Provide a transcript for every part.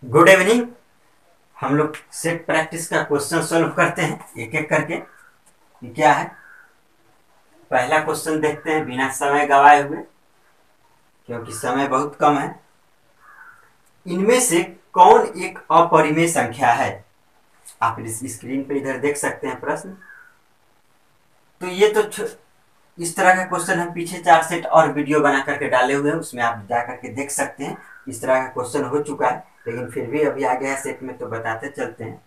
Good evening. हम लोग set practice का क्वेश्चन सॉल्व करते हैं एक एक करके। ये क्या है, पहला क्वेश्चन देखते हैं बिना समय गवाए हुए, क्योंकि समय बहुत कम है। इनमें से कौन एक अपरिमेय संख्या है? आप इस स्क्रीन पे इधर देख सकते हैं प्रश्न। तो ये तो इस तरह का क्वेश्चन हम पीछे 4 सेट और वीडियो बना करके डाले हुए हैं, उसमें आप जा करके देख सकते हैं। इस तरह का क्वेश्चन हो चुका है, लेकिन फिर भी अभी आ गया है सेट में तो बताते चलते हैं।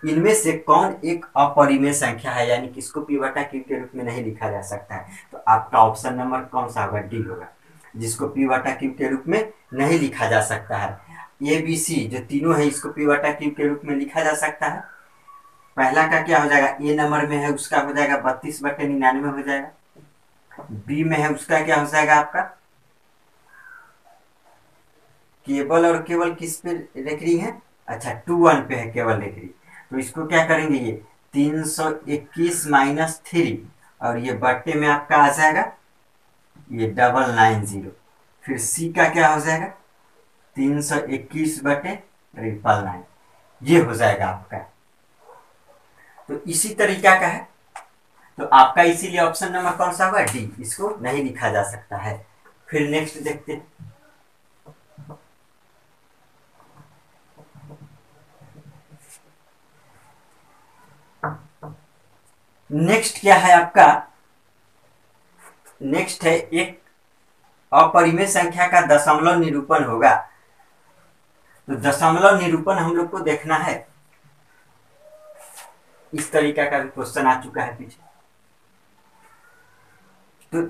इनमें से कौन एक अपरिमेय संख्या है, यानी कि इसको p बटा q के रूप में नहीं लिखा जा सकता है। तो आपका ऑप्शन नंबर कौन सा होगा? डी होगा, जिसको p बटा q के रूप में नहीं लिखा जा सकता है। ए बी सी जो तीनों है इसको p बटा q के रूप में लिखा जा सकता है। पहला का क्या हो जाएगा? ए नंबर में है उसका हो जाएगा 32/99 हो जाएगा। बी में है उसका क्या हो जाएगा आपका? केवल और केवल किस पे लिख रही है? अच्छा 2 1 पे है केवल लिख रही। तो इसको क्या करेंगे, ये 321 माइनस 3 और ये बट्टे में आपका आ जाएगा ये 990। फिर सी का क्या हो जाएगा? 321/999, ये हो जाएगा आपका। तो इसी तरीका का है। तो आपका इसीलिए ऑप्शन नंबर कौन सा होगा? डी, इसको नहीं लिखा जा सकता है। फिर नेक्स्ट देखते हैं। नेक्स्ट क्या है आपका? नेक्स्ट है एक अपरिमेय संख्या का दशमलव निरूपण होगा। तो दशमलव निरूपण हम लोग को देखना है। इस तरीका का भी क्वेश्चन आ चुका है पीछे। तो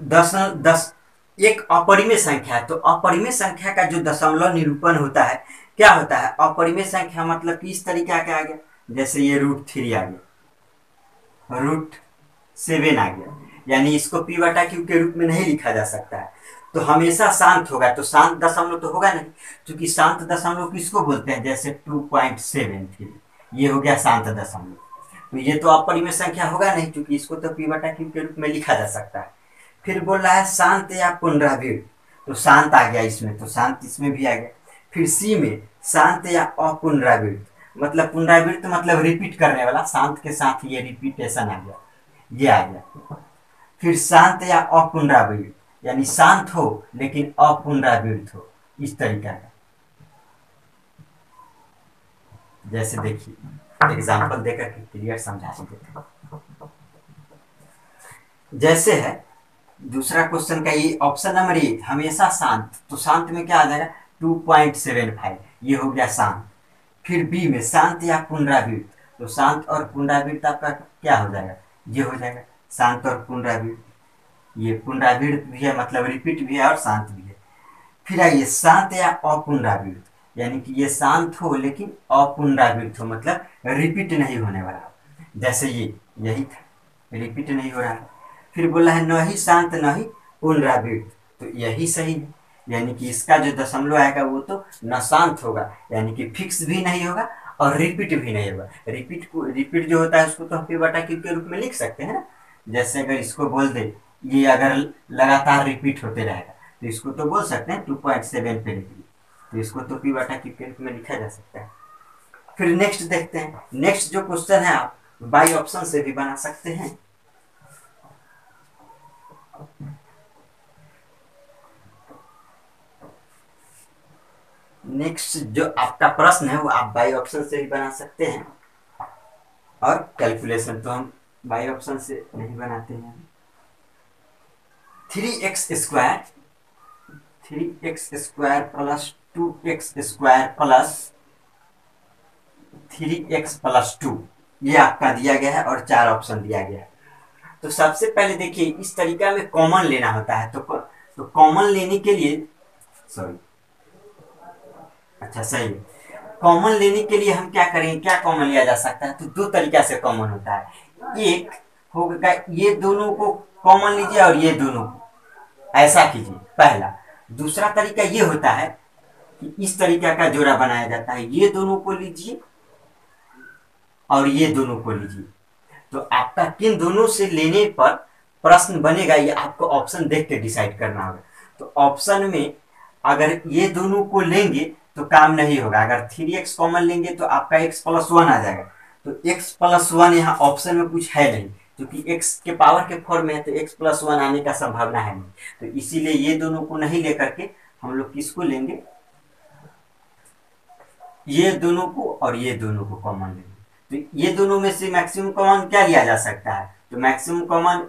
एक अपरिमेय संख्या है, तो अपरिमेय संख्या का जो दशमलव निरूपण होता है क्या होता है? अपरिमेय संख्या मतलब कि इस तरीका का आ गया, जैसे ये √3 आ गया, √7 आ गया, यानी इसको p बटा q के रूप में नहीं लिखा जा सकता है। तो हमेशा शांत होगा, तो शांत दशमलव तो होगा नहीं, क्योंकि शांत दशमलव किसको बोलते हैं? जैसे 2.73, ये हो गया शांत दशमलव। तो ये तो अपरिमेय संख्या होगा नहीं, क्योंकि इसको तो p बटा q के रूप में लिखा जा सकता है। फिर बोल रहा है शांत या पुनरावृत्त, तो शांत आ गया इसमें, तो शांत इसमें भी आ गया। फिर सी में शांत या अपुनरावृत्त, मतलब पुनरावृत्त मतलब रिपीट करने वाला, शांत के साथ ये रिपीटेशन आ गया, ये आ गया। फिर शांत या अपुनरावृत्त, यानी शांत हो लेकिन अपुनरावृत्त हो, इस तरीका का। जैसे देखिए एग्जाम्पल देकर के क्लियर समझा देते हैं। जैसे है दूसरा क्वेश्चन का ये ऑप्शन नंबर ए, हमेशा शांत, तो शांत में क्या आ जाएगा? 2.75, ये हो गया शांत। फिर बी में शांत या पुनरावृत्त, तो शांत और पुनरावृत्त आपका क्या हो जाएगा? ये हो जाएगा शांत और पुनरावृत्त। ये पुनरावृत्त भी है, मतलब रिपीट भी है और शांत भी है। फिर आइए शांत या अपुनरावृत्त, यानी कि ये शांत हो लेकिन अपुनरावृत्त हो, मतलब रिपीट नहीं होने वाला, जैसे ये यही था, रिपीट नहीं हो रहा है। फिर बोला है न ही शांत न ही पुनरावृत्त, तो यही सही है, यानी कि इसका जो दशमलव आएगा वो तो न शांत होगा, यानी कि फिक्स भी नहीं होगा और रिपीट भी नहीं होगा। रिपीट जो होता है उसको तो हम p बटा q के रूप में लिख सकते हैं ना। जैसे अगर इसको बोल दे ये अगर लगातार रिपीट होते रहेगा, तो इसको तो बोल सकते हैं 2.7 पे लिख ली, तो इसको तो p बटा q के रूप में लिखा जा सकता है। फिर नेक्स्ट देखते हैं। नेक्स्ट जो क्वेश्चन है आप बाई ऑप्शन से भी बना सकते हैं। नेक्स्ट जो आपका प्रश्न है वो आप बाई ऑप्शन से भी बना सकते हैं, और कैलकुलेशन तो हम बाई ऑप्शन से नहीं बनाते हैं। 3x² plus 2x² plus 3x plus 2, ये आपका दिया गया है और 4 ऑप्शन दिया गया है। तो सबसे पहले देखिए इस तरीका में कॉमन लेना होता है, तो कॉमन लेने के लिए अच्छा सही है। कॉमन लेने के लिए हम क्या करेंगे, क्या कॉमन लिया जा सकता है? तो 2 तरीका से कॉमन होता है। एक होगा ये दोनों को कॉमन लीजिए और ये दोनों को, ऐसा कीजिए पहला। दूसरा तरीका ये होता है कि इस तरीका का जोड़ा बनाया जाता है, ये दोनों को लीजिए और ये दोनों को लीजिए। तो आपका किन दोनों से लेने पर प्रश्न बनेगा, ये आपको ऑप्शन देख के डिसाइड करना होगा। तो ऑप्शन में अगर ये दोनों को लेंगे तो काम नहीं होगा। अगर 3x कॉमन लेंगे तो आपका x+1 आ जाएगा। तो x+1 यहाँ ऑप्शन में कुछ है नहीं, क्योंकि x के पावर के फॉर्म में है, तो x+1 आने का संभावना है नहीं। तो इसीलिए ये दोनों को नहीं लेकर के हम लोग किसको लेंगे, ये दोनों को और ये दोनों को कॉमन लेंगे। तो ये दोनों में से मैक्सिमम कॉमन क्या लिया जा सकता है, तो मैक्सिमम कॉमन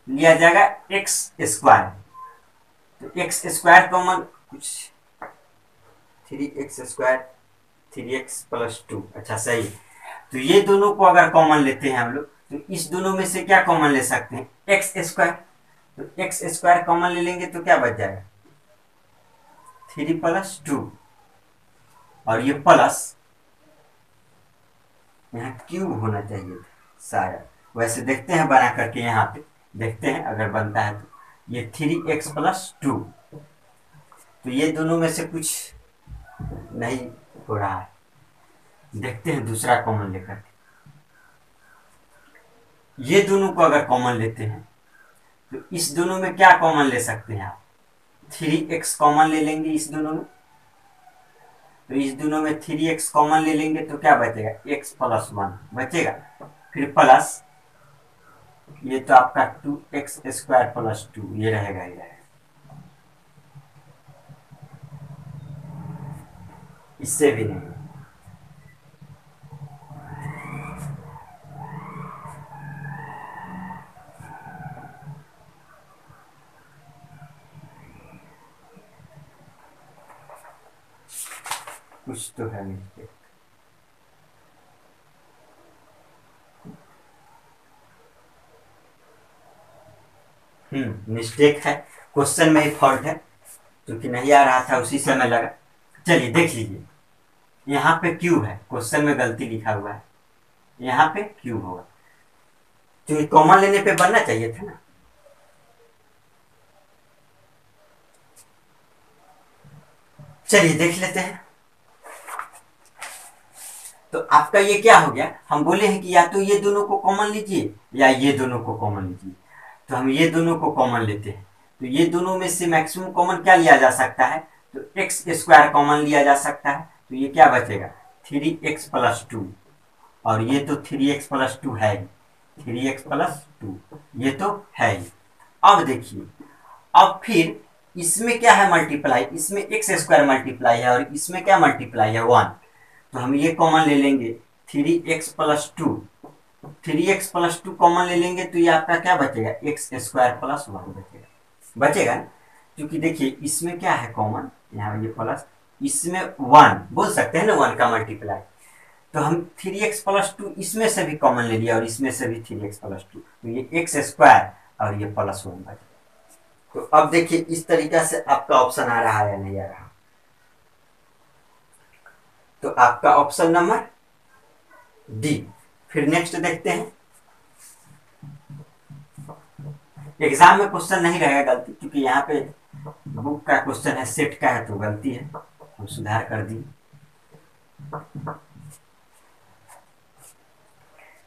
लिया जाएगा x²। तो x² कॉमन कुछ 3x², 3x+2, अच्छा सही। तो ये दोनों को अगर कॉमन लेते हैं हम लोग, तो इस दोनों में से क्या कॉमन ले सकते हैं, x²। तो x² कॉमन ले लेंगे तो क्या बच जाएगा, 3+2, और ये प्लस यहाँ क्यूब होना चाहिए था शायद, वैसे देखते हैं बना करके, यहाँ पे देखते हैं अगर बनता है तो। ये 3x+2, तो ये दोनों में से कुछ नहीं हो रहा है, देखते हैं दूसरा कॉमन लेकर के। ये दोनों को अगर कॉमन लेते हैं तो इस दोनों में क्या कॉमन ले सकते हैं आप, 3x कॉमन ले लेंगे इस दोनों में। तो इस दोनों में 3x कॉमन ले लेंगे तो क्या बचेगा, x+1 बचेगा, फिर प्लस ये तो आपका 2x² + 2 ये रहेगा ही रहेगा, इससे भी नहीं। कुछ तो है मिस्टेक। मिस्टेक है, क्वेश्चन में ही फॉल्ट है, क्योंकि नहीं आ रहा था उसी समय लगा। चलिए देख लीजिए, यहाँ पे क्यूब है, क्वेश्चन में गलती लिखा हुआ है, यहाँ पे क्यूब होगा, तो कॉमन लेने पे बनना चाहिए था ना। चलिए देख लेते हैं। तो आपका ये क्या हो गया, हम बोले हैं कि या तो ये दोनों को कॉमन लीजिए या ये दोनों को कॉमन लीजिए। तो हम ये दोनों को कॉमन लेते हैं, तो ये दोनों में से मैक्सिमम कॉमन क्या लिया जा सकता है, तो x² कॉमन लिया जा सकता है। तो ये क्या बचेगा, 3x+2, और ये तो 3x+2 है ही, 3x+2 ये तो है ही। अब देखिए, अब फिर इसमें क्या है मल्टीप्लाई, इसमें x² मल्टीप्लाई है और इसमें क्या मल्टीप्लाई है, 1। तो हम ये कॉमन ले लेंगे, 3x+2, 3x+2 कॉमन ले लेंगे तो ये आपका क्या बचेगा, x² + 1 बचेगा, बचेगा ना। क्योंकि देखिए इसमें क्या है कॉमन, यहाँ ये प्लस, इसमें 1 बोल सकते हैं ना, 1 का मल्टीप्लाई। तो हम 3x+2 इसमें से भी कॉमन ले लिया और इसमें से भी 3x+2, तो ये x² और ये +1 बचेगा। तो अब देखिए इस तरीका से आपका ऑप्शन आ रहा है या नहीं आ रहा। तो आपका ऑप्शन नंबर डी। फिर नेक्स्ट देखते हैं, एग्जाम में क्वेश्चन नहीं रहेगा गलती, क्योंकि यहाँ पे बुक का क्वेश्चन है, सेट का है, तो गलती है, हम सुधार कर दी।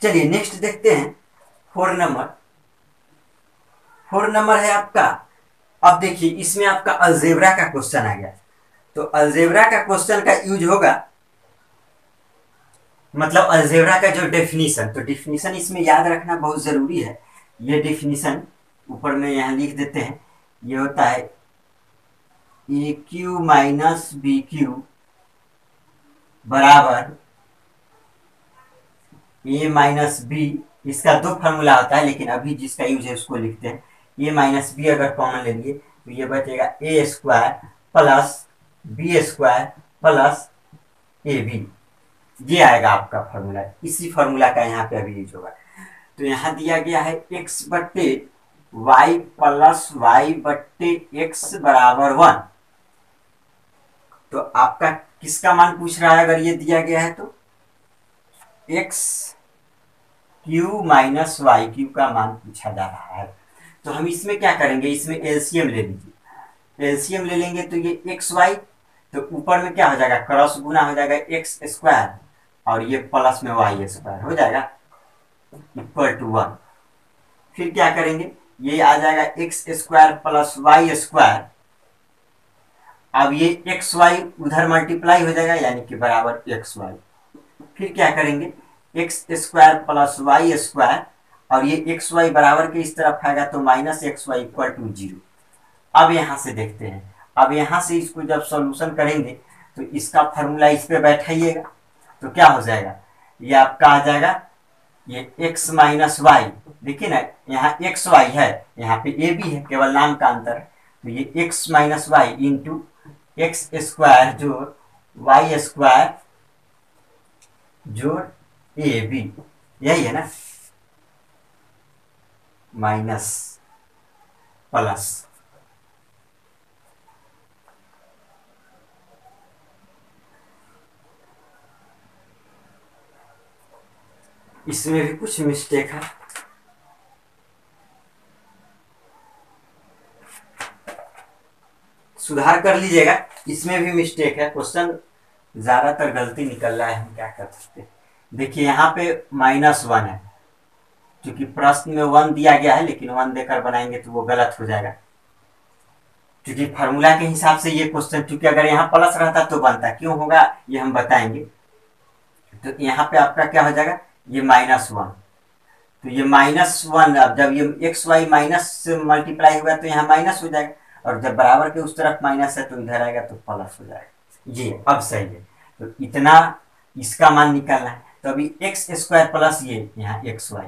चलिए नेक्स्ट देखते हैं, 4 नंबर। 4 नंबर है आपका। अब देखिए इसमें आपका अलजेब्रा का क्वेश्चन आ गया। तो अलजेब्रा का क्वेश्चन का यूज होगा, मतलब अलजेब्रा का जो डेफिनीशन, तो डेफिनीशन इसमें याद रखना बहुत जरूरी है। ये डेफिनीशन ऊपर में यहाँ लिख देते हैं, ये होता है AQ - BQ बराबर A - B। इसका 2 फार्मूला होता है, लेकिन अभी जिसका यूज है उसको लिखते हैं। A - B अगर कॉमन ले लिए तो ये बचेगा A² + B² + AB, ये आएगा आपका फार्मूला। इसी फार्मूला का यहाँ पे अभी यूज होगा। तो यहाँ दिया गया है x/y + y/x बराबर 1। तो आपका किसका मान पूछ रहा है, अगर ये दिया गया है तो x³ - y³ का मान पूछा जा रहा है। तो हम इसमें क्या करेंगे, इसमें एलसीएम ले लीजिए। एलसीएम ले लेंगे तो ये xy, तो ऊपर में क्या हो जाएगा, क्रॉस गुना हो जाएगा x² और ये प्लस में y² हो जाएगा = 1। फिर क्या करेंगे, ये आ जाएगा x² + y² अब ये एक्स वाई उधर मल्टीप्लाई हो जाएगा यानी कि बराबर एक्स वाई। फिर क्या करेंगे, x square plus y square, और ये एक्स वाई बराबर के इस तरफ आएगा तो minus x y equal to zero. अब यहां से देखते हैं, अब यहां से इसको जब सॉल्यूशन करेंगे तो इसका फॉर्मूला इस पे बैठाइएगा तो क्या हो जाएगा, ये आपका आ जाएगा ये x माइनस वाई। देखिए ना, यहाँ एक्स वाई है, यहाँ पे ए भी है, केवल नाम का अंतर है। तो ये x minus y into x square जोड़ वाई स्क्वायर जोड़ ए बी, यही है ना, माइनस प्लस। इसमें भी कुछ मिस्टेक है, सुधार कर लीजिएगा। इसमें भी मिस्टेक है, क्वेश्चन ज्यादातर गलती निकल रहा है, हम क्या कर सकते हैं। देखिए यहाँ पे -1 है, क्योंकि प्रश्न में 1 दिया गया है, लेकिन 1 देकर बनाएंगे तो वो गलत हो जाएगा, क्योंकि फार्मूला के हिसाब से ये क्वेश्चन, क्योंकि अगर यहाँ प्लस रहता तो बनता, क्यों होगा ये हम बताएंगे। तो यहाँ पे आपका क्या हो जाएगा, ये -1, तो ये -1, अब जब ये एक्स वाई माइनस से मल्टीप्लाई होगा तो यहाँ माइनस हो जाएगा, और जब बराबर के उस तरफ माइनस है तो इधर आएगा तो प्लस हो जाएगा। जी अब सही है, तो इतना इसका मान निकालना है। तो अभी एक्स स्क्वायर प्लस ये यहाँ एक्स वाई,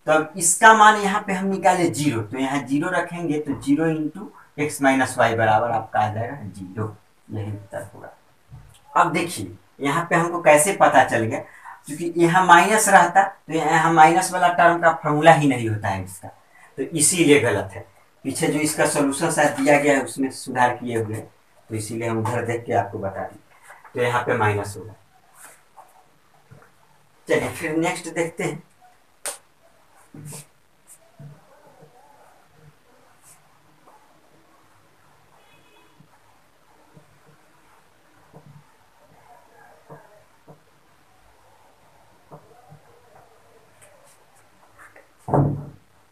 तो अब इसका मान यहाँ पे हम निकाले जीरो, तो यहाँ जीरो रखेंगे तो zero into x minus y बराबर आपका आ जाएगा जीरो, यही उत्तर होगा। अब देखिए यहाँ पे हमको कैसे पता चल गया, क्योंकि यहाँ माइनस रहता तो यहाँ माइनस वाला टर्म का फॉर्मूला ही नहीं होता है इसका, तो इसीलिए गलत है। पीछे जो इसका सोल्यूशन शायद दिया गया है उसमें सुधार किए हुए, तो इसीलिए हम उधर देख के आपको बता दें, तो यहाँ पे माइनस होगा। चलिए फिर नेक्स्ट देखते हैं।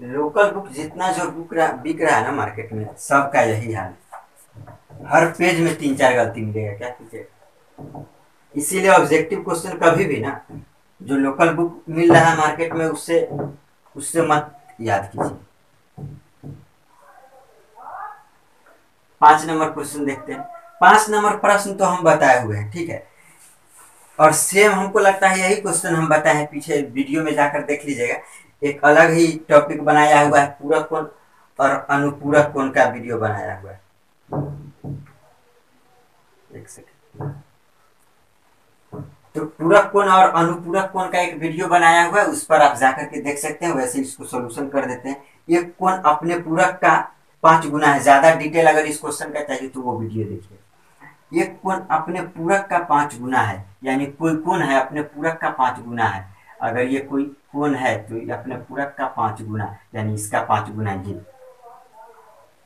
लोकल बुक जितना जो बिक रहा है ना मार्केट में, सबका यही हाल है, हर पेज में 3-4 गलती मिलेगा, क्या कीजिए। इसीलिए ऑब्जेक्टिव क्वेश्चन कभी भी ना, जो लोकल बुक मिल रहा है मार्केट में उससे उससे मत याद कीजिए। 5 नंबर क्वेश्चन देखते हैं। 5 नंबर प्रश्न तो हम बताए हुए हैं, ठीक है, और सेम हमको लगता है यही क्वेश्चन हम बताए हैं, पीछे वीडियो में जाकर देख लीजिएगा, एक अलग ही टॉपिक बनाया हुआ है, पूरक कोण और अनुपूरक कोण का वीडियो बनाया हुआ है। एक सेकंड, तो पूरक कोण और अनुपूरक कोण का एक वीडियो बनाया हुआ है, उस पर आप जाकर के देख सकते हैं। वैसे इसको सोल्यूशन कर देते हैं। एक कोण अपने पूरक का 5 गुना है, ज्यादा डिटेल अगर इस क्वेश्चन का चाहिए तो वो वीडियो देखिए। एक कोण अपने पूरक का 5 गुना है, यानी कोई कोण है अपने पूरक का 5 गुना है, अगर ये कोई कोण है तो ये अपने पूरक का 5 गुना, यानी इसका 5 गुना ये।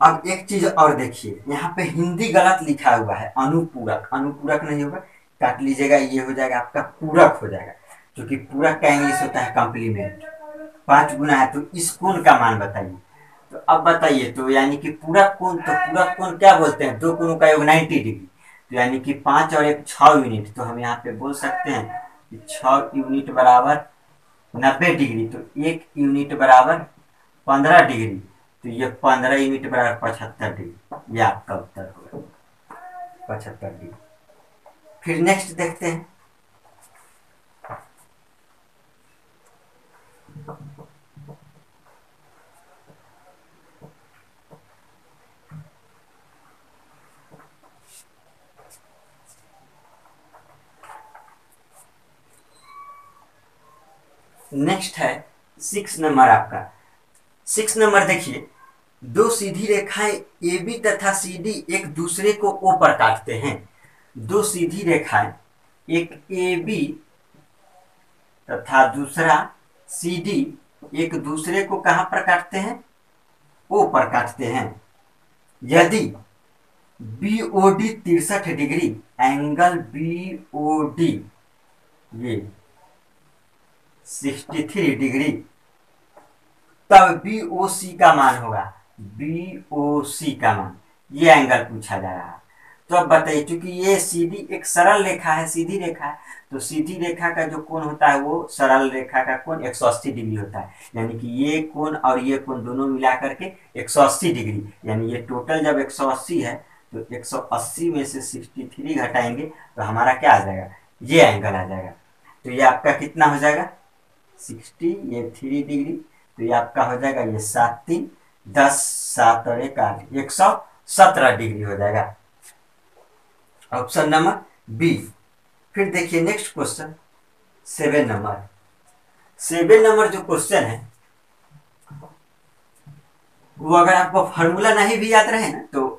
अब एक चीज और देखिए, यहाँ पे हिंदी गलत लिखा हुआ है, अनुपूरक, अनुपूरक नहीं होगा, काट लीजिएगा, ये हो जाएगा आपका पूरक हो जाएगा, क्योंकि पूरक का इंग्लिश होता है कॉम्प्लीमेंट। 5 गुना है, तो इस कोण का मान बताइए। तो अब बताइए, तो यानी कि पूरक कोण, तो पूरक कोण क्या बोलते हैं, दो कोणों का योग 90 डिग्री, तो यानी कि 5 और 1 6 यूनिट, तो हम यहाँ पे बोल सकते हैं कि 6 यूनिट बराबर 90 डिग्री, तो 1 यूनिट बराबर 15 डिग्री, तो ये 15 यूनिट बराबर 75 डिग्री, ये आपका उत्तर होगा 75 डिग्री। फिर नेक्स्ट देखते हैं। नेक्स्ट है 6 नंबर आपका। 6 नंबर देखिए, दो सीधी रेखाएं ए बी तथा सी डी एक दूसरे को ओ पर काटते हैं। दो सीधी रेखाएं, एक ए बी तथा दूसरा सी डी, एक दूसरे को कहां पर काटते हैं, ओ पर काटते हैं। यदि B O D 63 degree, angle B O D ये 63 डिग्री, तब बी ओ सी का मान होगा। BOC का मान, ये एंगल पूछा जा रहा है। तो अब बताइए, क्योंकि ये सीधी एक सरल रेखा है, सीधी रेखा है, तो सीधी रेखा का जो कोण होता है वो सरल रेखा का कोण 180 डिग्री होता है। यानी कि ये कोण और ये कोण दोनों मिला करके 180 डिग्री, यानी ये टोटल जब 180 है तो 180 में से 63 घटाएंगे तो हमारा क्या आ जाएगा, ये एंगल आ जाएगा। तो ये आपका कितना हो जाएगा 60, ये 3 डिग्री, तो ये आपका हो जाएगा ये 7 3 10 7 और 1 8, 117 डिग्री हो जाएगा। Option number B. फिर देखिए नेक्स्ट क्वेश्चन 7 नंबर। 7 नंबर जो क्वेश्चन है वो अगर आपको फॉर्मूला नहीं भी याद रहे ना तो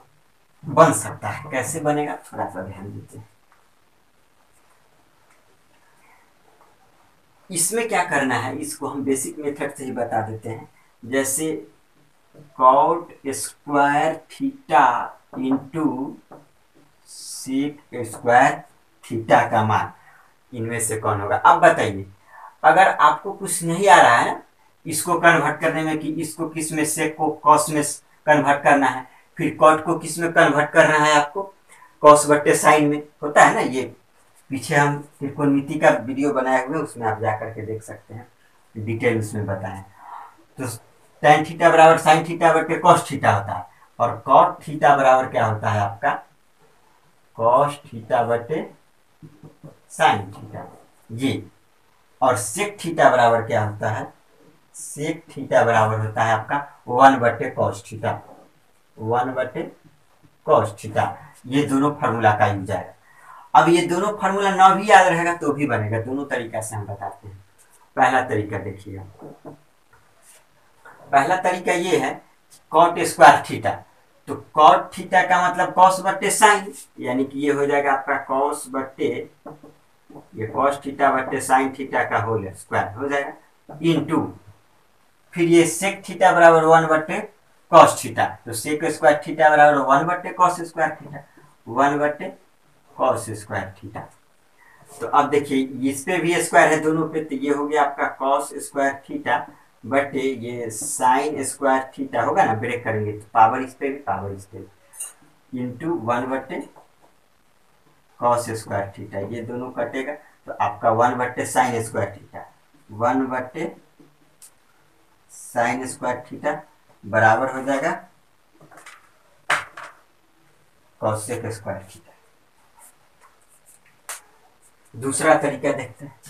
बन सकता है। कैसे बनेगा थोड़ा सा ध्यान देते हैं। इसमें क्या करना है, इसको हम बेसिक मेथड से ही बता देते हैं। जैसे cot square theta into sec square theta का मान इनमें से कौन होगा। अब बताइए, अगर आपको कुछ नहीं आ रहा है इसको कन्वर्ट करने में कि इसको किस में सेक को कॉस में कन्वर्ट करना है, फिर कॉट को किस में कन्वर्ट करना है, आपको कॉस बट्टे साइन में होता है ना। ये पीछे हम त्रिकोणमिति का वीडियो बनाए हुए, उसमें आप जा करके देख सकते हैं, डिटेल उसमें बताएं। तो tan थीटा बराबर साइन थीटा बटे कॉस थीटा होता है, और कॉट थीटा बराबर क्या होता है आपका कॉस थीटा बटे साइन थीटा ये। और सेक थीटा बराबर क्या होता है, सेक थीटा बराबर होता है आपका 1 बटे कॉस थीटा, 1 बटे कॉस थीटा। ये दोनों फार्मूला का यूज आएगा। अब ये दोनों फार्मूला ना भी याद रहेगा तो भी बनेगा, दोनों तरीका से हम बताते हैं। पहला तरीका देखिएगा, पहला तरीका ये है कॉट स्क्वायर थीटा। तो कॉट थीटा का मतलब कॉस बट्टे साइन, यानी कि ये हो जाएगा आपका कॉस बट्टे ये कॉस थीटा बट्टे साइन थीटा का होल स्क्वायर हो जाएगा, इनटू फिर ये सेक थीटा बराबर 1 बट्टे कॉस थीटा। तो सेक स्क्वायर थीटा बराबर 1 बट्टे कॉस स्क्वायर थीटा, 1 बट्टे कॉस स्क्वायर थीटा। तो अब देखिए इस पे भी स्क्वायर है दोनों पे, तो ये हो गया आपका कॉस स्क्वायर थीटा बटे ये साइन स्क्वायर थीटा होगा ना, ब्रेक करेंगे तो पावर इस पे भी पावर इस पे इंटू 1 बटे कॉस स्क्वायर थीटा, ये दोनों कटेगा तो आपका 1 बटे साइन स्क्वायर थीटा, 1 बटे साइन स्क्वायर थीटा बराबर हो जाएगा कॉसेक स्क्वायर थीटा। दूसरा तरीका देखते हैं।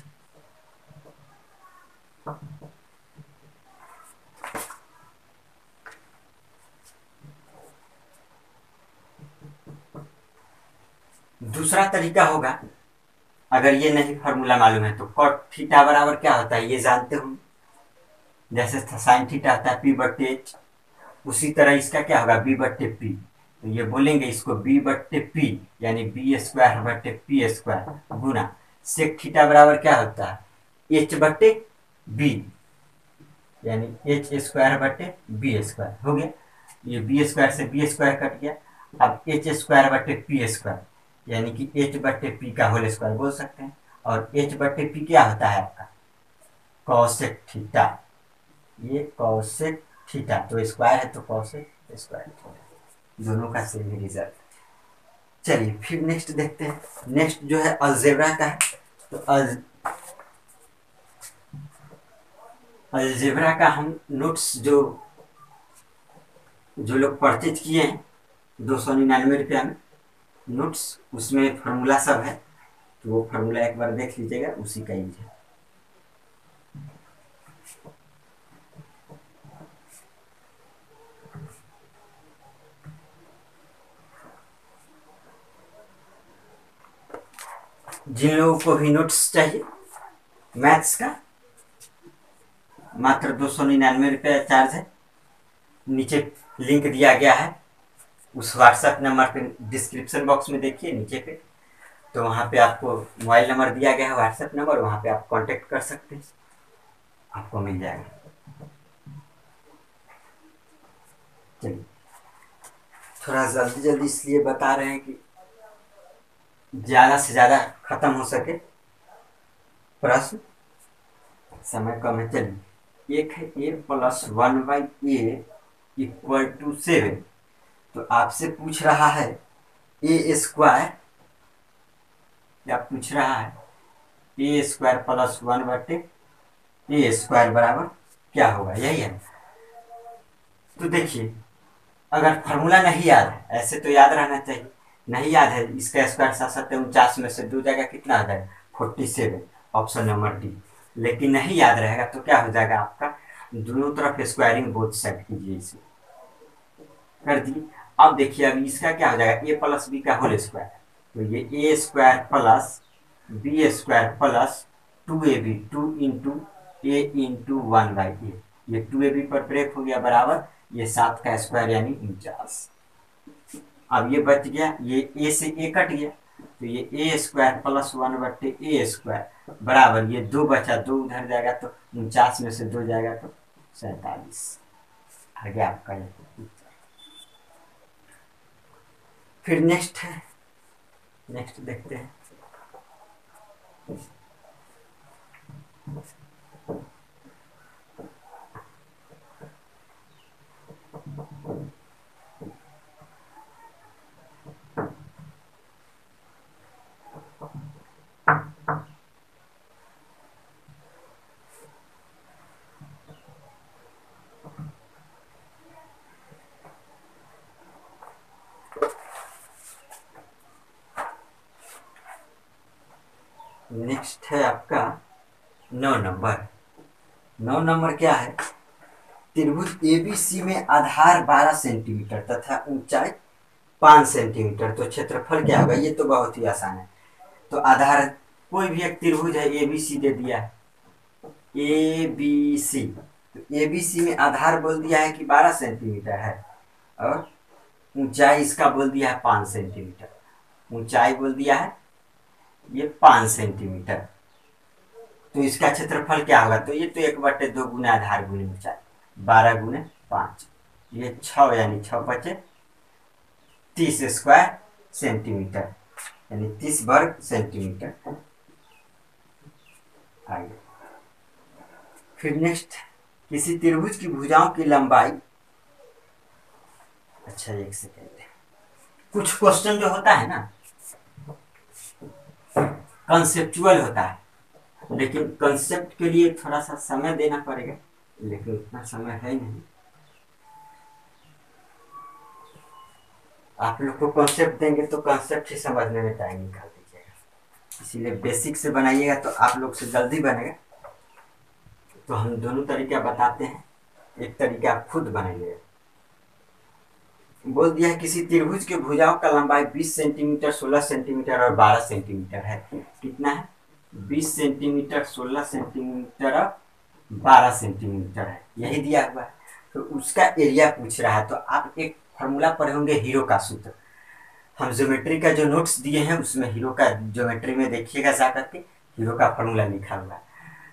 दूसरा तरीका होगा, अगर ये नहीं फॉर्मूला मालूम है तो कॉट थीटा बराबर क्या होता है ये जानते हो, जैसे साइन थीटा होता है पी बट्टे एच, उसी तरह इसका क्या होगा बी बट्टे पी। तो ये बोलेंगे इसको बी बट्टे पी, यानी बी स्क्वायर बट्टे पी स्क्वायर गुना सेक थीटा बराबर क्या होता है एच बट्टे बी, यानी एच स्क्वायर बट्टे बी स्क्वायर हो गया। ये बी स्क्वायर से बी स्क्वायर कट गया। अब एच स्क्वायर बट्टे पी स्क्वायर, यानी कि एच बट्टे पी का होल स्क्वायर बोल सकते हैं। और एच बट्टे पी क्या होता है आपका कॉसेक थीटा, ये कॉसेक थीटा, तो स्क्वायर है तो कॉसेक स्क्वायर थीटा, दोनों का सेम रिजल्ट। चलिए फिर नेक्स्ट देखते हैं। नेक्स्ट जो है अलजेब्रा का है। तो अलजेब्रा का हम नोट्स जो लोग परचेज किए हैं 299 रुपया में नोट्स, उसमें फार्मूला सब है, तो वो फार्मूला एक बार देख लीजिएगा, उसी का यूज है। जिन लोगों को भी नोट्स चाहिए मैथ्स का, मात्र 299 रुपया चार्ज है। नीचे लिंक दिया गया है, उस व्हाट्सएप नंबर पे डिस्क्रिप्शन बॉक्स में देखिए नीचे पे, तो वहाँ पे आपको मोबाइल नंबर दिया गया है व्हाट्सएप नंबर, वहाँ पे आप कांटेक्ट कर सकते हैं, आपको मिल जाएगा। चलिए थोड़ा जल्दी जल्दी इसलिए बता रहे हैं कि ज़्यादा से ज़्यादा खत्म हो सके प्रश्न, समय कम है। चलिए एक है a plus 1/a equal to 7। तो आपसे पूछ रहा है ए स्क्वायर, क्या पूछ रहा है, ए स्क्वायर प्लस 1/, ए स्क्वायर बराबर क्या होगा, यही है। तो देखिए, अगर फॉर्मूला नहीं याद है, ऐसे तो याद रहना चाहिए, नहीं याद है, इसका स्क्वायर 7 में से 2 जाएगा, कितना आ जाएगा 47, ऑप्शन नंबर डी। लेकिन नहीं याद रहेगा तो क्या हो जाएगा आपका, दोनों तरफ स्क्वायरिंग बोथ साइड कीजिए, इसे कर दी। अब देखिए, अभी इसका क्या हो जाएगा, ए प्लस बी का होल स्क्वायर, तो ये A square plus B square plus 2ab, 2 into A into 1/a, ये 2ab पर ब्रेक हो गया बराबर ये 7 का स्क्वायर यानी 49। अब ये बच गया, ये ए से ए कट गया, तो ये A square plus 1/a square बराबर ये 2 बचा, 2 उधर जाएगा तो 49 में से 2 जाएगा तो 47 आ गया आपका ये। फिर नेक्स्ट है, नेक्स्ट देखते हैं। नेक्स्ट है आपका 9 नंबर। 9 नंबर क्या है, त्रिभुज एबीसी में आधार 12 सेंटीमीटर तथा ऊंचाई 5 सेंटीमीटर, तो क्षेत्रफल क्या होगा, ये तो बहुत ही आसान है। तो आधार कोई भी एक त्रिभुज है, एबीसी दे दिया है, एबीसी, तो एबीसी में आधार बोल दिया है कि 12 सेंटीमीटर है, और ऊंचाई इसका बोल दिया है 5 सेंटीमीटर, ऊंचाई बोल दिया है ये 5 सेंटीमीटर। तो इसका क्षेत्रफल क्या होगा, तो ये तो 1/2 गुना आधार गुने ऊंचाई, 12 गुने 5, ये 6 यानी 6 बचे 30 स्क्वायर सेंटीमीटर, यानी 30 वर्ग सेंटीमीटर आगे। फिर नेक्स्ट, किसी त्रिभुज की भुजाओं की लंबाई, अच्छा एक सेकेंड, कुछ क्वेश्चन जो होता है ना कंसेप्चुअल होता है, लेकिन कंसेप्ट के लिए थोड़ा सा समय देना पड़ेगा, लेकिन उतना समय है नहीं। आप लोग को कॉन्सेप्ट देंगे तो कॉन्सेप्ट ही समझने में टाइम निकाल दीजिएगा, इसीलिए बेसिक से बनाइएगा तो आप लोग से जल्दी बनेगा। तो हम दोनों तरीका बताते हैं, एक तरीका आप खुद बनाइएगा। बोल दिया है किसी त्रिभुज के भुजाओं का लंबाई 20 सेंटीमीटर, 16 सेंटीमीटर और 12 सेंटीमीटर है। कितना है, 20 सेंटीमीटर, 16 सेंटीमीटर और 12 सेंटीमीटर है, यही दिया हुआ है। तो उसका एरिया पूछ रहा है, तो आप एक फॉर्मूला पढ़े होंगे हीरो का सूत्र, हम ज्योमेट्री का जो नोट्स दिए हैं उसमें हीरो का ज्योमेट्री में देखिएगा जा करके हीरो का फॉर्मूला लिखा हुआ है।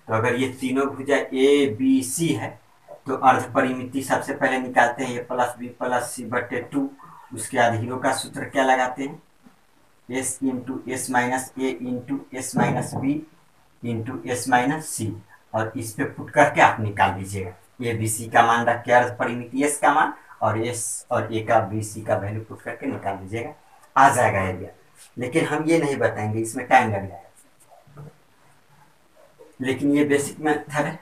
तो अगर ये तीनों भुजा ए बी सी है तो अर्ध परिमिति सबसे पहले निकालते हैं, ए प्लस बी प्लस सी बटे 2, उसके बाद हीरो का सूत्र क्या लगाते हैं, S into S minus A into S minus B into S minus C, और इस पे पुट करके आप निकाल दीजिएगा। ए बी सी का मान रख के अर्ध परिमिति एस का मान और एस और ए का बी सी का वैल्यू पुट करके निकाल दीजिएगा, आ जाएगा एरिया। लेकिन हम ये नहीं बताएंगे, इसमें टाइम लग जाएगा, लेकिन ये बेसिक मेथड है।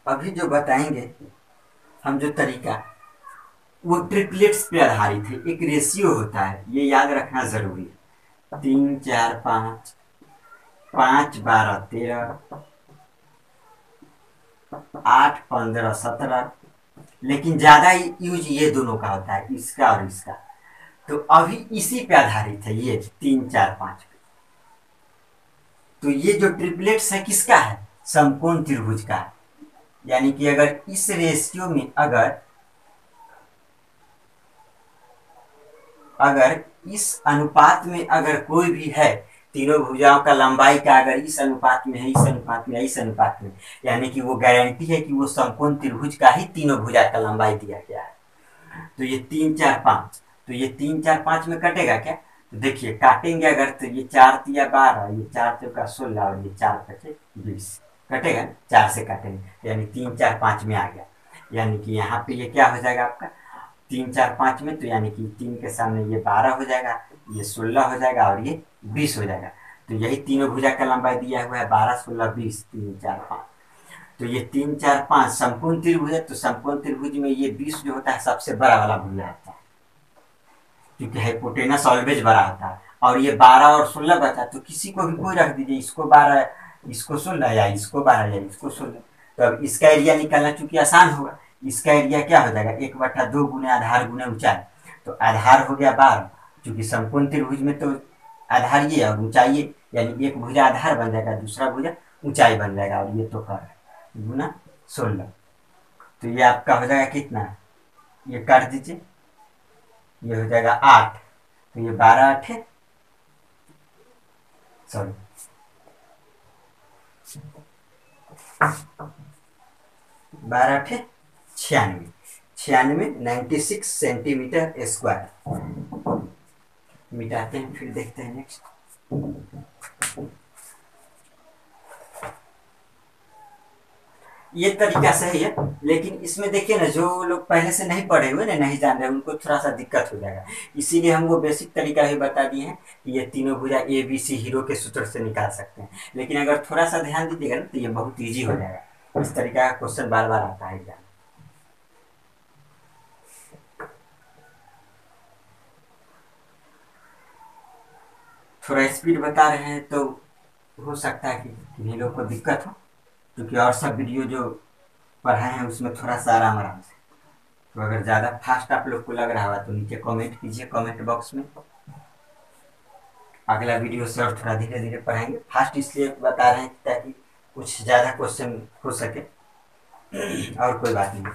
अभी जो बताएंगे हम जो तरीका, वो ट्रिपलेट्स पे आधारित है, एक रेशियो होता है, ये याद रखना जरूरी है। 3 4 5, 5 12 13, 8 15 17, लेकिन ज्यादा यूज ये दोनों का होता है, इसका और इसका। तो अभी इसी पे आधारित है ये 3 4 5 पे। तो ये जो ट्रिपलेट्स है किसका है, समकोण त्रिभुज का है। यानी कि अगर इस रेशियो में अगर इस अनुपात में अगर कोई भी है, तीनों भुजाओं का लंबाई का अगर इस अनुपात में है, इस अनुपात में, इस अनुपात में, यानी कि वो गारंटी है कि वो समकोण त्रिभुज का ही तीनों भुजा का लंबाई दिया गया है। तो ये 3 4 5, तो ये 3 4 5 में कटेगा क्या, तो देखिए काटेंगे अगर तो ये 4 तिया 12, ये 4 चौका 16 और ये 4 पचे 20 कटेगा ना, 4 से काटेंगे यानी 3 4 5 में आ गया। यानी कि यहाँ पे ये क्या हो जाएगा आपका 3 4 5 में, तो यानी कि 3 के सामने ये 12 हो जाएगा, ये 16 हो जाएगा और ये 20 हो जाएगा। तो यही तीनों भुजा का लंबाई दिया हुआ है 12 16 20 3 4 5। तो ये 3 4 5 संपूर्ण त्रिभुज है, तो संपूर्ण त्रिभुज में ये 20 जो होता है सबसे बड़ा वाला भुजा होता है, क्योंकि हाइपोटेनस ऑलवेज बड़ा होता है। और ये 12 और 16 बचा, तो किसी को भी कोई रख दीजिए, इसको 12 इसको 16 या इसको 12 या इसको 16। तो अब इसका एरिया निकालना चूंकि आसान होगा, इसका एरिया क्या हो जाएगा 1/2 गुने आधार गुने ऊंचाई। तो आधार हो गया 12, चूंकि संपूर्ण त्रिभुज में तो आधार ये और ऊंचाई ये, यानी एक भुजा आधार बन जाएगा, दूसरा भुजा ऊंचाई बन जाएगा, और ये तो कर गुना 16। तो ये आपका हो जाएगा कितना, ये काट दीजिए, ये हो जाएगा 8। तो ये 12 8 सॉरी 12 8 96, 96 सेंटीमीटर स्क्वायर। मिटाते हैं फिर देखते हैं नेक्स्ट। ये तरीका सही है, लेकिन इसमें देखिए ना जो लोग पहले से नहीं पढ़े हुए ना, नहीं जान रहे, उनको थोड़ा सा दिक्कत हो जाएगा। इसीलिए हम वो बेसिक तरीका ही बता दिए हैं कि ये तीनों भुजा ABC हीरो के सूत्र से निकाल सकते हैं। लेकिन अगर थोड़ा सा ध्यान दीजिएगा ना तो ये बहुत ईजी हो जाएगा। इस तरीका का क्वेश्चन बार बार आता है एग्जाम। थोड़ा स्पीड बता रहे हैं तो हो सकता है कि किन्हीं लोग को दिक्कत हो, क्योंकि और सब वीडियो जो पढ़ाए हैं उसमें थोड़ा सा आराम आराम से। तो अगर ज़्यादा फास्ट आप लोग को लग रहा हो तो नीचे कमेंट कीजिए कमेंट बॉक्स में। अगला वीडियो से और थोड़ा धीरे धीरे पढ़ाएंगे। फास्ट इसलिए बता रहे हैं ताकि कुछ ज़्यादा क्वेश्चन हो सके, और कोई बात नहीं।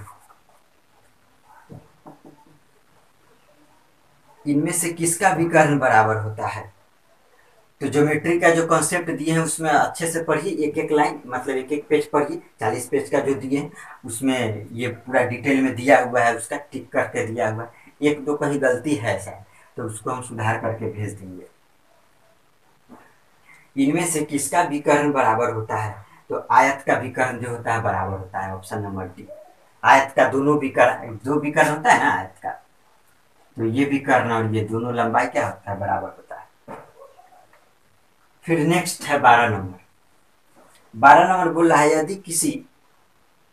इनमें से किसका विकर्ण बराबर होता है? तो ज्योमेट्री का जो कॉन्सेप्ट दिए हैं उसमें अच्छे से पढ़िए, एक एक लाइन मतलब एक एक पेज पढ़िए। 40 पेज का जो दिए हैं उसमें ये पूरा डिटेल में दिया हुआ है, उसका टिक करके दिया हुआ है। एक दो कहीं गलती है शायद, तो उसको हम सुधार करके भेज देंगे। इनमें से किसका विकर्ण बराबर होता है? तो आयत का विकर्ण जो होता है बराबर होता है, ऑप्शन नंबर डी। आयत का दोनों विकर्ण, दो विकर्ण होता है ना आयत का, तो ये विकर्ण और ये दोनों लंबाई क्या होता है बराबर होता है। फिर नेक्स्ट है 12 नंबर। 12 नंबर बोल रहा है यदि किसी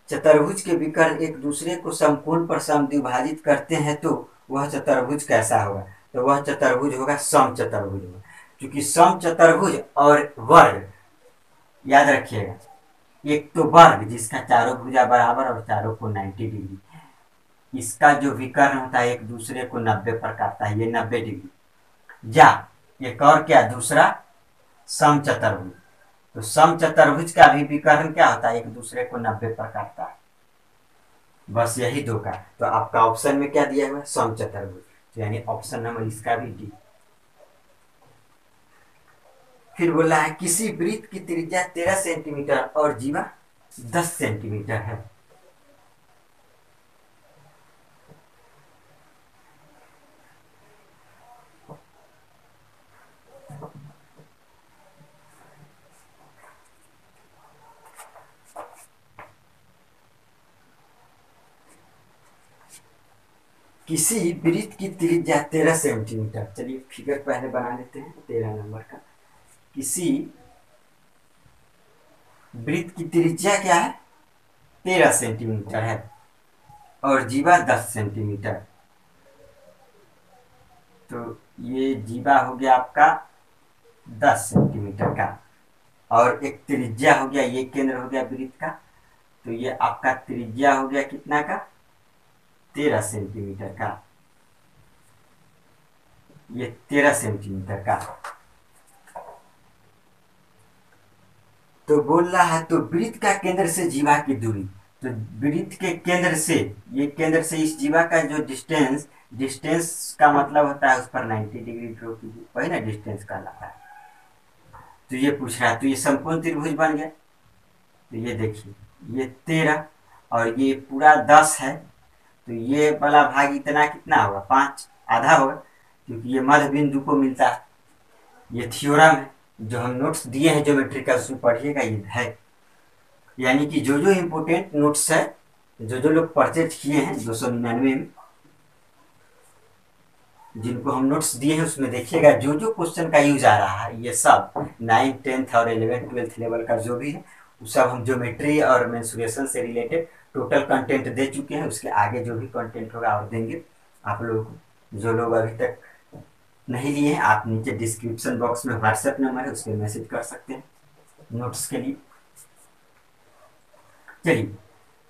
चतुर्भुज के विकर्ण एक दूसरे को समकोण पर समद्विभाजित करते हैं तो वह चतुर्भुज कैसा होगा? तो वह चतुर्भुज होगा समचतुर्भुज होगा, क्योंकि समचतुर्भुज और वर्ग याद रखिएगा, एक तो वर्ग जिसका चारों भुजा बराबर और चारों को 90 डिग्री, इसका जो विकर्ण होता है एक दूसरे को 90 पर काटता है, ये 90 डिग्री। या एक और क्या दूसरा समचतुर्भुज, तो समचतुर्भुज का भी विकर्ण क्या होता है एक दूसरे को 90 पर काटता है। बस यही दो का, तो आपका ऑप्शन में क्या दिया हुआ है समचतुर्भुज, तो यानी ऑप्शन नंबर इसका भी डी। फिर बोला है किसी वृत्त की त्रिज्या 13 सेंटीमीटर और जीवा 10 सेंटीमीटर है। किसी वृत्त की त्रिज्या 13 सेंटीमीटर, चलिए फिगर पहले बना लेते हैं 13 नंबर का। किसी वृत्त की त्रिज्या क्या है 13 सेंटीमीटर है और जीवा 10 सेंटीमीटर। तो ये जीवा हो गया आपका 10 सेंटीमीटर का, और एक त्रिज्या हो गया, ये केंद्र हो गया वृत्त का, तो ये आपका त्रिज्या हो गया कितना का 13 सेंटीमीटर का, ये 13 सेंटीमीटर का। तो बोल रहा है तो वृत्त का केंद्र से जीवा की दूरी, तो वृत्त के केंद्र से, ये केंद्र से इस जीवा का जो डिस्टेंस, डिस्टेंस का मतलब होता है उस पर 90 डिग्री ड्रॉ कीजिए, वही ना डिस्टेंस कहलाता है। तो ये पूछ रहा है, तो ये संपूर्ण त्रिभुज बन गया। तो ये देखिए ये 13 और ये पूरा 10 है, तो ये वाला भाग इतना कितना होगा 5 आधा होगा, क्योंकि ये मध्य बिंदु को मिलता है। ये थ्योरम है, जो हम नोट्स दिए हैं ज्योमेट्री का उसमें पढ़िएगा ये है। यानी कि जो जो इम्पोर्टेंट नोट्स है, जो जो लोग परचेज किए हैं 299 में, जिनको हम नोट्स दिए हैं उसमें देखिएगा जो जो क्वेश्चन का यूज आ रहा है, ये सब 9th 10th और 11th 12th लेवल का जो भी है वो सब हम ज्योमेट्री और मेंसुरेशन से रिलेटेड टोटल कंटेंट दे चुके हैं। उसके आगे जो भी कंटेंट होगा और देंगे आप लोग को। जो लोग अभी तक नहीं लिए हैं, आप नीचे डिस्क्रिप्शन बॉक्स में व्हाट्सएप नंबर है, उस पर मैसेज कर सकते हैं नोट्स के लिए। चलिए,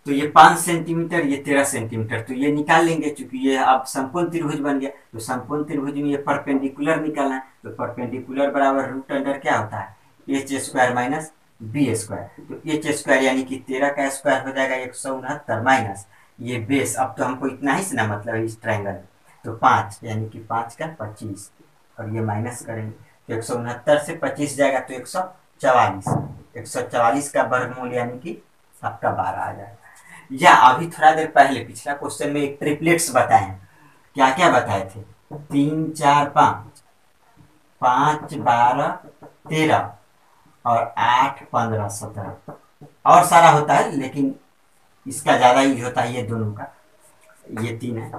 तो ये 5 सेंटीमीटर, ये 13 सेंटीमीटर, तो ये निकाल लेंगे क्योंकि ये अब समकोण त्रिभुज बन गया। तो समकोण त्रिभुज में ये परपेंडिकुलर निकालना है, तो परपेंडिकुलर बराबर रूट अंडर क्या होता है, h square minus b square. तो एच स्क्वायर यानी कि 13 का स्क्वायर हो जाएगा 169 माइनस ये बेस। अब तो हमको इतना ही से ना मतलब इस ट्रायंगल, तो 5 यानी कि 5 का 25 और ये माइनस करेंगे तो 169 से 25 जाएगा तो 144। 144 का वर्गमूल यानी कि आपका 12 आ जाएगा। या अभी थोड़ा देर पहले पिछला क्वेश्चन में एक ट्रिपलेट्स बताए, क्या क्या बताए थे, 3 4 5, 5 12 13 और 8 15 17 और सारा होता है, लेकिन इसका ज्यादा यूज होता है ये दोनों का, ये 3 है।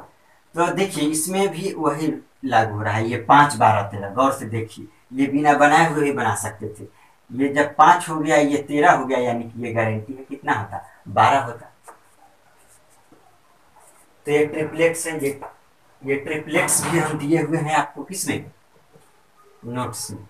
तो देखिए इसमें भी वही लागू हो रहा है, ये 5 12 13, गौर से देखिए, ये बिना बनाए हुए भी बना सकते थे। ये जब 5 हो गया, ये 13 हो गया, यानी कि ये गारंटी है कितना होता, 12 होता। तो ये ट्रिपलेट्स है, ये ट्रिपलेट्स भी हम दिए हुए हैं आपको किसमें, नोट्स में।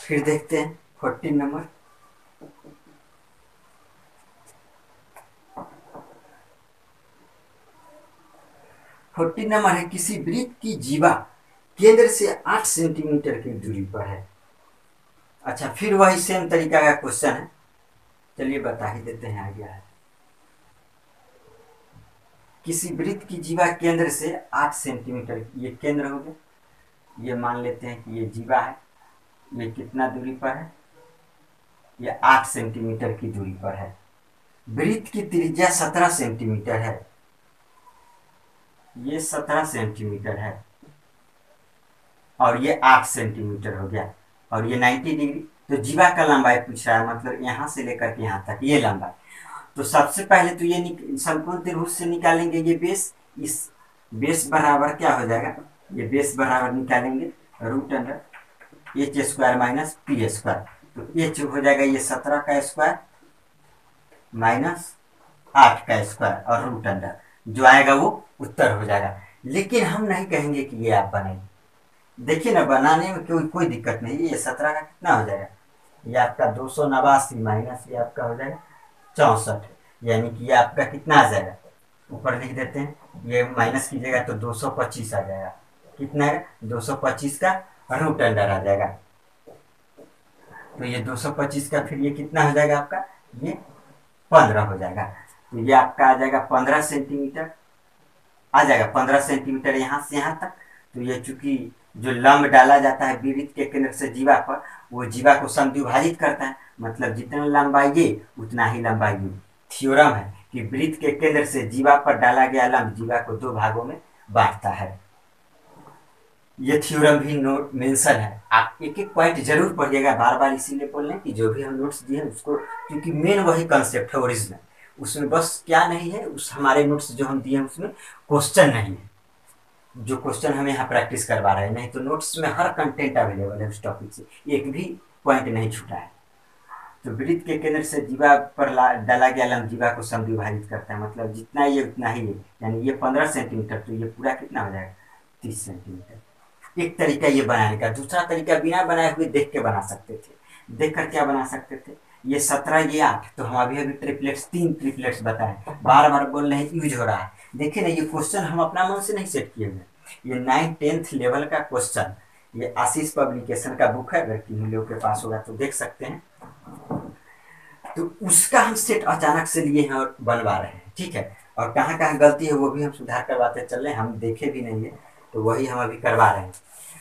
फिर देखते हैं 14 नंबर। है किसी वृत्त की जीवा केंद्र से 8 सेंटीमीटर की दूरी पर है। अच्छा, फिर वही सेम तरीका का क्वेश्चन है, चलिए बता ही देते हैं आगे है। किसी वृत्त की जीवा केंद्र से 8 सेंटीमीटर, ये केंद्र हो गया, ये मान लेते हैं कि ये जीवा है, ये कितना दूरी पर है, ये 8 सेंटीमीटर की दूरी पर है। वृत्त की त्रिज्या 17 सेंटीमीटर है, ये 17 सेंटीमीटर है और ये 8 सेंटीमीटर हो गया और ये 90 डिग्री। तो जीवा का लंबाई पूछ रहा है, मतलब यहां से लेकर के यहां तक ये लंबाई। तो सबसे पहले तो ये समकोण त्रिभुज से निकालेंगे ये बेस, इस बेस बराबर क्या हो जाएगा, ये बेस बराबर निकालेंगे root under h square minus p square. तो एच हो जाएगा ये 17 का स्क्वायर माइनस 8 का स्क्वायर और रूट अंडर, जो आएगा वो उत्तर हो जाएगा। लेकिन हम नहीं कहेंगे कि ये आप बनाइए, देखिए ना बनाने में कोई दिक्कत नहीं। ये 17 का कितना हो जाएगा, ये आपका 289 माइनस ये आपका हो जाएगा 64, यानी कि ये आपका कितना आ जाएगा, ऊपर लिख देते हैं, ये माइनस कीजिएगा तो 225 आ जाएगा। कितना है, 225 का रूट अंडर आ जाएगा। तो ये 225 का फिर ये कितना हो जाएगा आपका, ये 15 हो जाएगा। तो ये आपका आ जाएगा 15 सेंटीमीटर आ जाएगा, 15 सेंटीमीटर यहाँ से यहाँ तक। तो ये चूंकि जो लंब डाला जाता है वृत्त के केंद्र से जीवा पर, वो जीवा को समद्विभाजित करता है, मतलब जितना लंबाई ये उतना ही लंबाई ये। थ्योरम है कि वृत्त के केंद्र से जीवा पर डाला गया लंब जीवा को 2 भागों में बांटता है। ये थ्योरम भी नोट मेंशन है, आप एक एक पॉइंट जरूर पढ़िएगा, बार बार इसीलिए बोल रहे हैं कि जो भी हम नोट्स दिए हैं उसको, क्योंकि मेन वही कंसेप्ट है ओरिजिनल, उसमें बस क्या नहीं है, उस हमारे नोट्स जो हम दिए हैं उसमें क्वेश्चन नहीं है, जो क्वेश्चन हमें यहाँ प्रैक्टिस करवा रहे हैं। नहीं तो नोट्स में हर कंटेंट अवेलेबल है उस टॉपिक से, एक भी पॉइंट नहीं छूटा है। तो वृत्त के केंद्र से जीवा पर डाला गया लंब जीवा को समद्विभाजित करता है, मतलब जितना ये उतना ही है, यानी ये 15 सेंटीमीटर, तो ये पूरा कितना हो जाएगा 30 सेंटीमीटर। एक तरीका ये बनाने का, दूसरा तरीका बिना बनाए हुए देख के बना सकते थे। देख कर क्या बना सकते थे, ये 17 ये 8, तो हम अभी ट्रिपलेट्स 3 ट्रिपलेट्स बताए, बार बार बोल रहे हैं यूज हो रहा है। देखिए ना, ये क्वेश्चन हम अपना मन से नहीं सेट किए हुए, ये 9th 10th लेवल का क्वेश्चन, ये आशीष पब्लिकेशन का बुक है, अगर किन्हीं लोगों के पास होगा तो देख सकते हैं। तो उसका हम सेट अचानक से लिए हैं और बनवा रहे हैं, ठीक है। और कहाँ कहाँ गलती है वो भी हम सुधार करवाते चल रहे हैं, हम देखे भी नहीं है तो वही हम अभी करवा रहे हैं।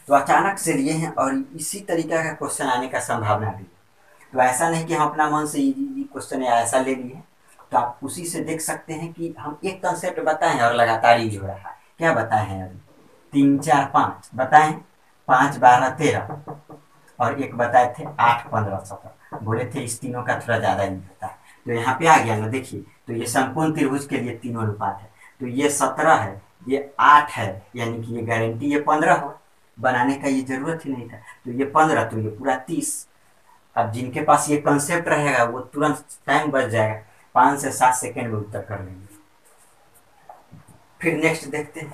तो अचानक से लिए हैं और इसी तरीका का क्वेश्चन आने का संभावना भी है। तो ऐसा नहीं कि हम अपना मन से इजी क्वेश्चन या ऐसा ले लिए, तो आप उसी से देख सकते हैं कि हम एक कंसेप्ट बताए हैं और लगातार ही हो रहा है। क्या बताए हैं अभी? 3 4 5 बताए हैं, 5 12 13, और एक बताए थे 8 15 17। बोले थे इस तीनों का थोड़ा ज्यादा नहीं होता है। तो यहाँ पे आ गया ना, देखिए तो ये समकोण त्रिभुज के लिए तीनों अनुपात है। तो ये 17 है, ये 8 है, यानी कि ये गारंटी ये 15 हो, बनाने का ये जरूरत ही नहीं था। तो ये 15, तो ये पूरा 30। अब जिनके पास ये कंसेप्ट रहेगा वो तुरंत टाइम बच जाएगा, 5 से 7 सेकेंड में उत्तर कर लेंगे। फिर नेक्स्ट देखते हैं।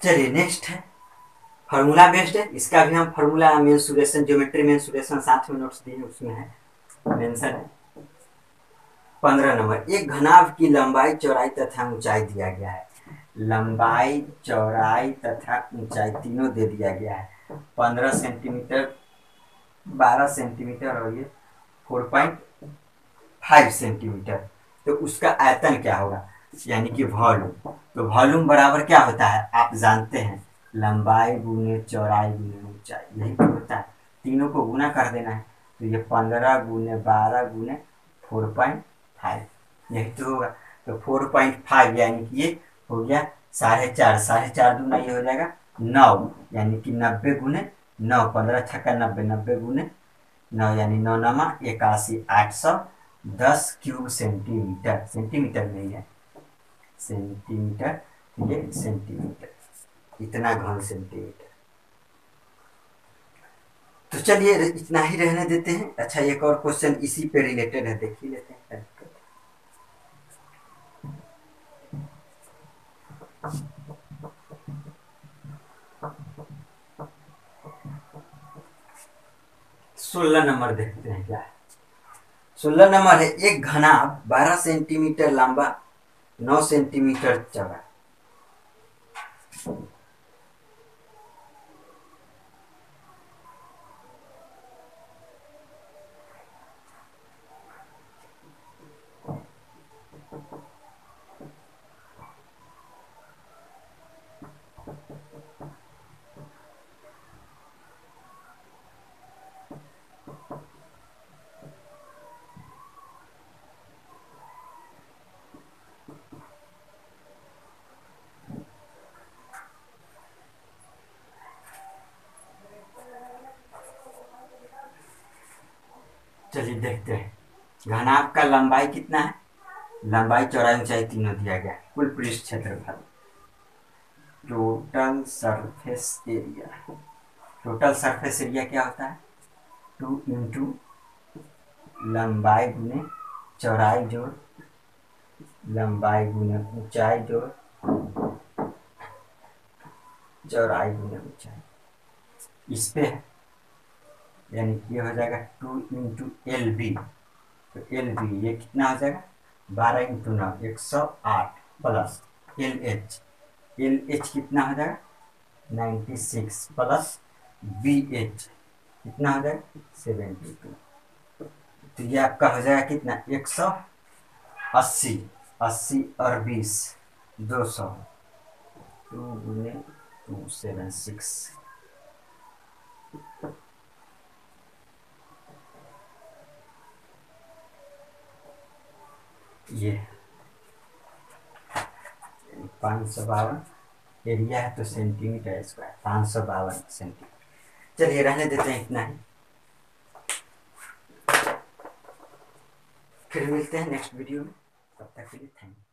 चलिए नेक्स्ट है फॉर्मूला बेस्ड है। इसका भी हम फॉर्मूला मेंसुरेशन, ज्योमेट्री मेंसुरेशन साथ में नोट्स दिए उसमें है मेंशन है। 15 नंबर, एक घनाभ की लंबाई चौड़ाई तथा ऊंचाई दिया गया है। लंबाई चौड़ाई तथा ऊंचाई तीनों दे दिया गया है। 15 सेंटीमीटर, 12 सेंटीमीटर और ये 4.5 सेंटीमीटर। तो उसका आयतन क्या होगा, यानी कि वॉल्यूम। तो वॉल्यूम बराबर क्या होता है आप जानते हैं, लंबाई गुने चौड़ाई गुने ऊंचाई, यही तो होता है। तीनों को गुना कर देना है। तो ये 15 गुने 12 गुने 4.5, यही तो होगा। तो 4.5 यानी कि ये हो गया 4.5, 4.5 दूना ये हो जाएगा 9, यानी कि 90 गुने 9, 15 छक्का 90, 90 गुने 9 यानी 9 नमा 81, 810 क्यूब सेंटीमीटर। सेंटीमीटर नहीं है, सेंटीमीटर, ये सेंटीमीटर, इतना घन सेंटीमीटर। तो चलिए इतना ही रहने देते हैं। अच्छा एक और क्वेश्चन इसी पे रिलेटेड है, देख ही लेते हैं। 16 नंबर देखते हैं क्या है। 16 नंबर है, एक घनाभ 12 सेंटीमीटर लंबा 9 सेंटीमीटर चौड़ा। चलिए देखते हैं घनाभ का लंबाई कितना है, लंबाई चौड़ाई ऊंचाई तीनों दिया गया है। कुल पृष्ठ क्षेत्रफल, total surface area. Total surface area क्या होता है, 2 इंटू लंबाई गुने चौड़ाई जोड़ लंबाई गुने ऊंचाई जोड़ चौड़ाई गुने ऊंचाई, इस पे है, यानी ये हो जाएगा 2 इंटू एल बी। तो एल बी ये कितना हो जाएगा, 12 into 9 108 plus L H, L H कितना हो जाएगा 96 प्लस बी एच कितना हो जाएगा 72। तो ये आपका हो जाएगा कितना 180, 80 और 20 200, 2 गुने 276। ये 552 एरिया है, तो सेंटीमीटर स्क्वायर 552 सेंटीमीटर। चलिए रहने देते हैं इतना ही, फिर मिलते हैं नेक्स्ट वीडियो में। तब तक के लिए थैंक यू।